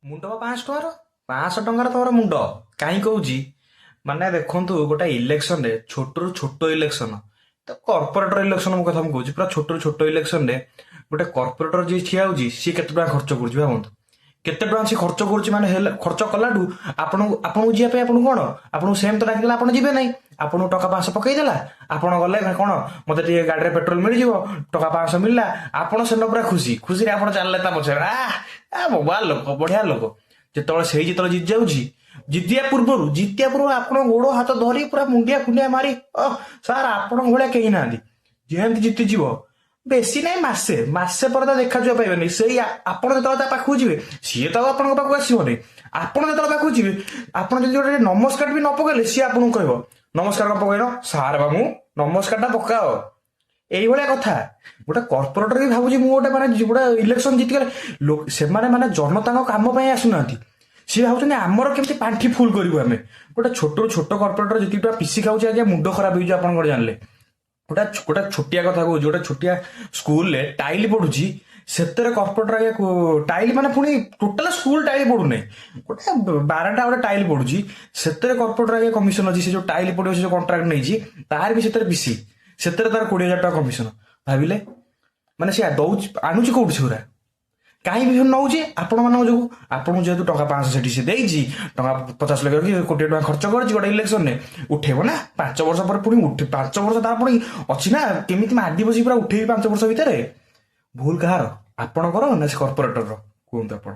मुंड 500 टंकार तमर मुंड कहीं कौच माने देखु गोटे इलेक्शन रे छोटू छोट इलेक्शन तो कॉर्पोरेटर इलेक्शन कथा मुझे पूरा छोटू छोट इलेक्शन रे गोटे कॉर्पोरेटर जी ठिया होची सी केते टका खर्च करुची भावंतु केते टका सी खर्च करुची माने खर्च कलाडू आपन जिया पे आपन कोन आपन सेम तो डाकिला आपन जिबे नै आपन टका 500 पकई देला आपन गले कोन मते टी गाडी रे पेट्रोल मिल जिवो टका 500 मिलला आपन सेन पूरा खुशी खुशी रे आपन चलले ता पछे आ बाबा लोक बढ़िया लोक ଯେତେବେଳେ ସେଇ ଯେତେବେଳେ ଜିତି ଯାଉଛି ଜିତିବା ପୂର୍ବରୁ ଆପଣ ଗୋଡ ହାତ ଧରି ପୁରା ମୁଣ୍ଡିଆ ଖୁଣ୍ଡିଆ ମାରି ସାର୍ ଆପଣଙ୍କ ଭଳିଆ କେହି ନାହାନ୍ତି ଯେମିତି ଜିତିଯିବ ବେଶୀ ନାହିଁ ମାସେ ପରେ ତା ଦେଖାଯିବା ପାଇବେନି ସେଇ ଆପଣ ଯେତେବେଳେ ତା ପାଖକୁ ଯିବେ ସିଏ ତ ଆପଣଙ୍କ ପାଖକୁ ଆସିବନି ଆପଣ ଯେତେବେଳେ ପାଖକୁ ଯିବେ ଆପଣ ଯଦି ଗୋଟେ ନମସ୍କାର ବି ନ ପକେଇଲେ ସିଏ ଆପଣଙ୍କୁ କହିବ ନମସ୍କାର ନ ପକେଇନ ସାର୍ ବାବୁ ନମସ୍କାରଟା ପକାଅ এইভাবে কথা গোটে কর্পোরেটর ବି ଭାବୁଛି ମୁଁ ଗୋଟେ ମାନେ ଗୋଟେ ଇଲେକ୍ସନ ଜିତିଗଲେ ସେମାନେ ମାନେ ଜନତାଙ୍କ କାମ ପାଇଁ ଆସୁନାହାନ୍ତି ସିଏ ଭାବୁଛନ୍ତି ଆମର କେମିତି ପାଣ୍ଠି ଫୁଲ କରିବୁ ଆମେ ଗୋଟେ ଛୋଟ କର୍ପୋରେଟର ଯେତିକି ଟଙ୍କା ପିସି ଖାଉଛି ଆଜ୍ଞା ମୁଣ୍ଡ ଖରାପ ହେଇଯିବ ଆପଣଙ୍କର ଜାଣିଲେ ଗୋଟେ ଛୋଟିଆ କଥା କହୁଛି ଗୋଟେ ଛୋଟିଆ ସ୍କୁଲରେ ଟାଇଲ ପଡୁଛି ସେଥିରେ କର୍ପୋରେଟର ଆଜ୍ଞା ଟାଇଲ ମାନେ ପୁଣି ଟୋଟାଲ ସ୍କୁଲ ଟାଇଲ ପଡୁନାହିଁ ଗୋଟେ 12ଟା ଗୋଟେ ଟାଇଲ ପଡୁଛି ସେଥିରେ କର୍ପୋରେଟର ଆଜ୍ଞା କମିଶନ ଅଛି ସେ ଯୋଉ ଟାଇଲ ପଡିବ ସେ ଯୋଉ କଣ୍ଟ୍ରାକ୍ଟ ନେଇଛି ତାର ବି ସେଥିରେ ପିସି ସେଥିରେ ତାର 20,000 ଟଙ୍କା କମିଶନ ଭାବିଲେ ମାନେ ସେ ଦଉଛି ଆଣୁଛି କୋଉଠି ସେଗୁରା କାହିଁ ବି ନଉଛି ଆପଣମାନଙ୍କ ଯୋଗୁଁ ଆପଣଙ୍କୁ ଯେହେତୁ ଟଙ୍କା 500 ସେଠି ସେ ଦେଇଛି ଟଙ୍କା 50 ଲକ୍ଷ କି କୋଟି ଟଙ୍କା ଖର୍ଚ୍ଚ କରିଛି ଗୋଟେ ଇଲେକ୍ସନରେ ଉଠେଇବ ନା 5 ବର୍ଷ ପରେ ପୁଣି 5 ବର୍ଷ ତାର ପୁଣି ଅଛି ନା କେମିତି ମାଡି ବସି ପୁରା ଉଠେଇବି 5 ବର୍ଷ ଭିତରେ ଭୁଲ କାହାର ଆପଣଙ୍କର ନା ସେ କର୍ପୋରେଟରର କୁହନ୍ତୁ ଆପଣ।